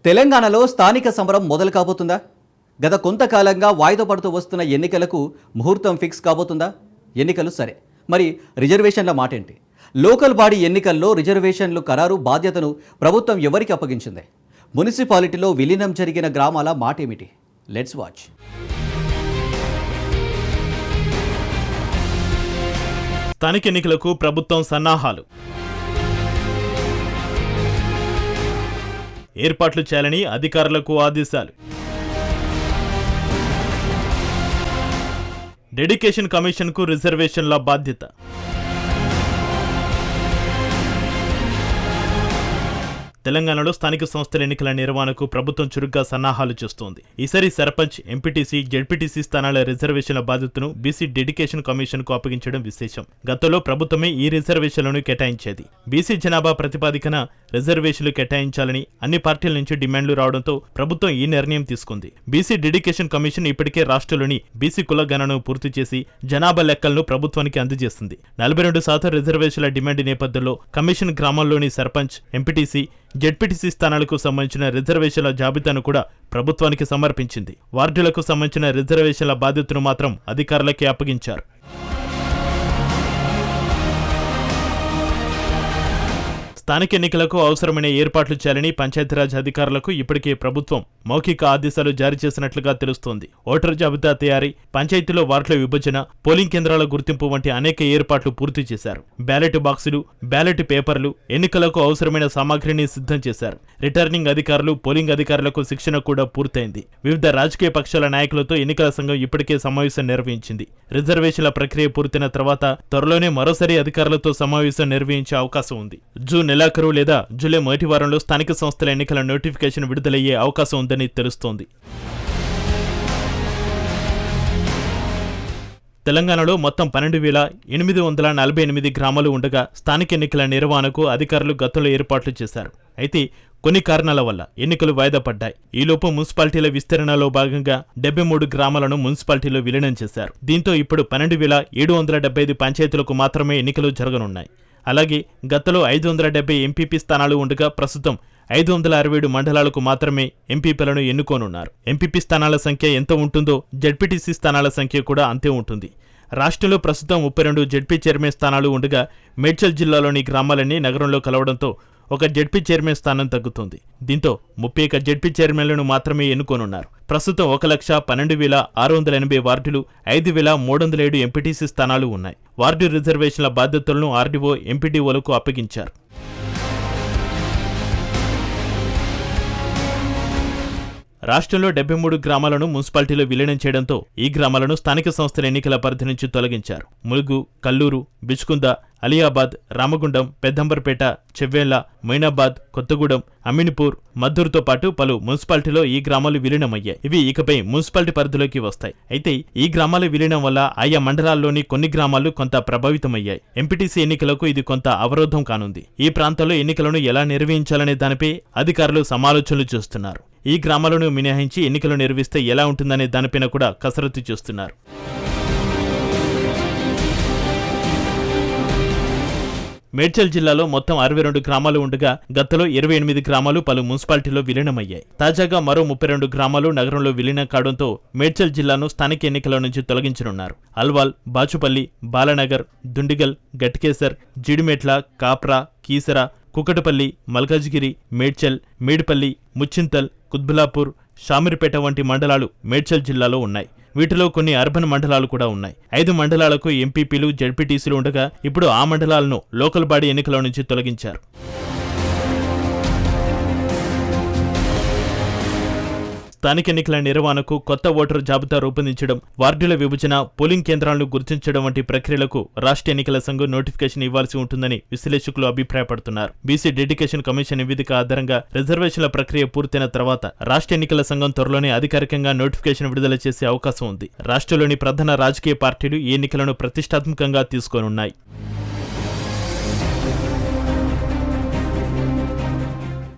తెలంగాణలో స్థానిక సమరం మొదలు కాబోతుందా? గత కొంతకాలంగా వాయిదా పడుతూ వస్తున్న ఎన్నికలకు ముహూర్తం ఫిక్స్ కాబోతుందా? ఎన్నికలు సరే, మరి రిజర్వేషన్ల మాట ఏంటి? లోకల్ బాడీ ఎన్నికల్లో రిజర్వేషన్లు ఖరారు బాధ్యతను ప్రభుత్వం ఎవరికి అప్పగించింది? మున్సిపాలిటీలో విలీనం జరిగిన గ్రామాల మాట ఏమిటి? Let's watch. స్థానిక ఎన్నికలకు ప్రభుత్వం సన్నాహాలు ఏర్పాట్లు చేయాలని అధికారులకు ఆదేశాలు. డెడికేషన్ కమిషన్కు రిజర్వేషన్ల బాధ్యత. తెలంగాణలో స్థానిక సంస్థల ఎన్నికల నిర్వహణకు ప్రభుత్వం చురుగ్గా సన్నాహాలు చేస్తోంది. ఈసారి సర్పంచ్, ఎంపీటీసీ, జెడ్పీటీసీ స్థానాల రిజర్వేషన్ల బాధ్యతను బీసీ డెడికేషన్ కమిషన్ కు అప్పగించడం విశేషం. గతంలో ప్రభుత్వమే ఈ రిజర్వేషన్లను కేటాయించేది. బీసీ జనాభా ప్రతిపాదికన రిజర్వేషన్లు కేటాయించాలని అన్ని పార్టీల నుంచి డిమాండ్లు రావడంతో ప్రభుత్వం ఈ నిర్ణయం తీసుకుంది. బీసీ డెడికేషన్ కమిషన్ ఇప్పటికే రాష్ట్రంలోని బీసీ కుల గణనను పూర్తి చేసి జనాభా లెక్కలను ప్రభుత్వానికి అందజేస్తుంది. 42% రిజర్వేషన్ల డిమాండ్ నేపథ్యంలో కమిషన్ గ్రామాల్లోని సర్పంచ్, ఎంపీటీసీ, జెడ్పీటీసీ స్థానాలకు సంబంధించిన రిజర్వేషన్ల జాబితాను కూడా ప్రభుత్వానికి సమర్పించింది. వార్డులకు సంబంధించిన రిజర్వేషన్ల బాధ్యతను మాత్రం అధికారులకే అప్పగించారు. స్థానిక ఎన్నికలకు అవసరమైన ఏర్పాట్లు చేయాలని పంచాయతీరాజ్ అధికారులకు ఇప్పటికే ప్రభుత్వం మౌఖిక ఆదేశాలు జారీ చేసినట్లుగా తెలుస్తోంది. ఓటరు జాబితా తయారీ, పంచాయతీలో వార్డుల విభజన, పోలింగ్ కేంద్రాల గుర్తింపు వంటి అనేక ఏర్పాట్లు పూర్తి చేశారు. బ్యాలెట్ బాక్సులు, బ్యాలెట్ పేపర్లు, ఎన్నికలకు అవసరమైన సామాగ్రిని సిద్ధం చేశారు. రిటర్నింగ్ అధికారులు, పోలింగ్ అధికారులకు శిక్షణ కూడా పూర్తయింది. వివిధ రాజకీయ పక్షాల నాయకులతో ఎన్నికల సంఘం ఇప్పటికే సమావేశం నిర్వహించింది. రిజర్వేషన్ల ప్రక్రియ పూర్తయిన తర్వాత త్వరలోనే మరోసారి అధికారులతో సమావేశం నిర్వహించే అవకాశం ఉంది. జూన్ నెలాఖరు లేదా జూలై మొదటి వారంలో స్థానిక సంస్థల ఎన్నికల నోటిఫికేషన్ విడుదలయ్యే అవకాశం ఉందని తెలుస్తోంది. తెలంగాణలో మొత్తం 12,848 గ్రామాలు ఉండగా స్థానిక ఎన్నికల నిర్వహణకు అధికారులు గతంలో ఏర్పాట్లు చేశారు. అయితే కొన్ని కారణాల వల్ల ఎన్నికలు వాయిదా పడ్డాయి. ఈలోపు మున్సిపాలిటీల విస్తరణలో భాగంగా 73 గ్రామాలను మున్సిపాలిటీలో విలీనం చేశారు. దీంతో ఇప్పుడు 12,775 పంచాయతీలకు మాత్రమే ఎన్నికలు జరగనున్నాయి. అలాగే గతంలో 570 ఎంపీపీ స్థానాలు ఉండగా ప్రస్తుతం 567 మండలాలకు మాత్రమే ఎంపీపీలను ఎన్నుకోనున్నారు. ఎంపీపీ స్థానాల సంఖ్య ఎంత ఉంటుందో జెడ్పీటీసీ స్థానాల సంఖ్య కూడా అంతే ఉంటుంది. రాష్ట్రంలో ప్రస్తుతం 32 జెడ్పీ చైర్మన్ స్థానాలు ఉండగా మేడ్చల్ జిల్లాలోని గ్రామాలన్నీ నగరంలో కలవడంతో ఒక జెడ్పీ చైర్మన్ స్థానం తగ్గుతుంది. దీంతో 31 జెడ్పీ చైర్మన్లను మాత్రమే ఎన్నుకోనున్నారు. ప్రస్తుతం 1,12,680 వార్డులు, 5,307 ఎంపీటీసీ స్థానాలు ఉన్నాయి. వార్డు రిజర్వేషన్ల బాధ్యతలను ఆర్డీఓ, ఎంపీడీఓలకు అప్పగించారు. రాష్ట్రంలో 73 గ్రామాలను మున్సిపాలిటీలో విలీనం చేయడంతో ఈ గ్రామాలను స్థానిక సంస్థల ఎన్నికల పరిధి నుంచి తొలగించారు. ములుగు, కల్లూరు, బిచ్కుంద, అలియాబాద్, రామగుండం, పెద్దంబర్పేట, చెవ్వేళ్ల, మొయినాబాద్, కొత్తగూడెం, అమీన్పూర్, మద్దూరుతో పాటు పలు మున్సిపాలిటీలో ఈ గ్రామాలు విలీనమయ్యాయి. ఇవి ఇకపై మున్సిపాలిటీ పరిధిలోకి వస్తాయి. అయితే ఈ గ్రామాల విలీనం వల్ల ఆయా మండలాల్లోని కొన్ని గ్రామాలు కొంత ప్రభావితమయ్యాయి. ఎంపీటీసీ ఎన్నికలకు ఇది కొంత అవరోధం కానుంది. ఈ ప్రాంతాల్లో ఎన్నికలను ఎలా నిర్వహించాలనే దానిపై అధికారులు సమాలోచనలు చేస్తున్నారు. ఈ గ్రామాలను మినహాయించి ఎన్నికలు నిర్వహిస్తే ఎలా ఉంటుందనే దానిపైన కూడా కసరత్తు చేస్తున్నారు. మేడ్చల్ జిల్లాలో మొత్తం 62 గ్రామాలు ఉండగా గతంలో 28 గ్రామాలు పలు మున్సిపాలిటీలో విలీనమయ్యాయి. తాజాగా మరో 32 గ్రామాలు నగరంలో విలీనం కావడంతో మేడ్చల్ జిల్లాను స్థానిక ఎన్నికల నుంచి తొలగించనున్నారు. అల్వాల్, బాచుపల్లి, బాలనగర్, దుండిగల్, గట్కేసర్, జీడిమెట్ల, కాప్రా, కీసర, కుకటపల్లి, మల్కాజ్గిరి, మేడ్చల్, మేడిపల్లి, ముచ్చింతల్, కుత్బులాపూర్, షామీర్పేట వంటి మండలాలు మేడ్చల్ జిల్లాలో ఉన్నాయి. వీటిలో కొన్ని అర్బన్ మండలాలు కూడా ఉన్నాయి. 5 మండలాలకు ఎంపీపీలు, జెడ్పీటీసీలు ఉండగా ఇప్పుడు ఆ మండలాలను లోకల్ బాడీ ఎన్నికల నుంచి తొలగించారు. స్థానిక ఎన్నికల నిర్వహణకు కొత్త ఓటరు జాబితా రూపొందించడం, వార్డుల విభజన, పోలింగ్ కేంద్రాలను గుర్తించడం వంటి ప్రక్రియలకు రాష్ట్ర ఎన్నికల సంఘం నోటిఫికేషన్ ఇవ్వాల్సి ఉంటుందని విశ్లేషకులు అభిప్రాయపడుతున్నారు. బీసీ డెడికేషన్ కమిషన్ నివేదిక ఆధారంగా రిజర్వేషన్ల ప్రక్రియ పూర్తయిన తర్వాత రాష్ట్ర ఎన్నికల సంఘం త్వరలోనే అధికారికంగా నోటిఫికేషన్ విడుదల చేసే అవకాశం ఉంది. రాష్ట్రంలోని ప్రధాన రాజకీయ పార్టీలు ఈ ఎన్నికలను ప్రతిష్టాత్మకంగా తీసుకోనున్నాయి.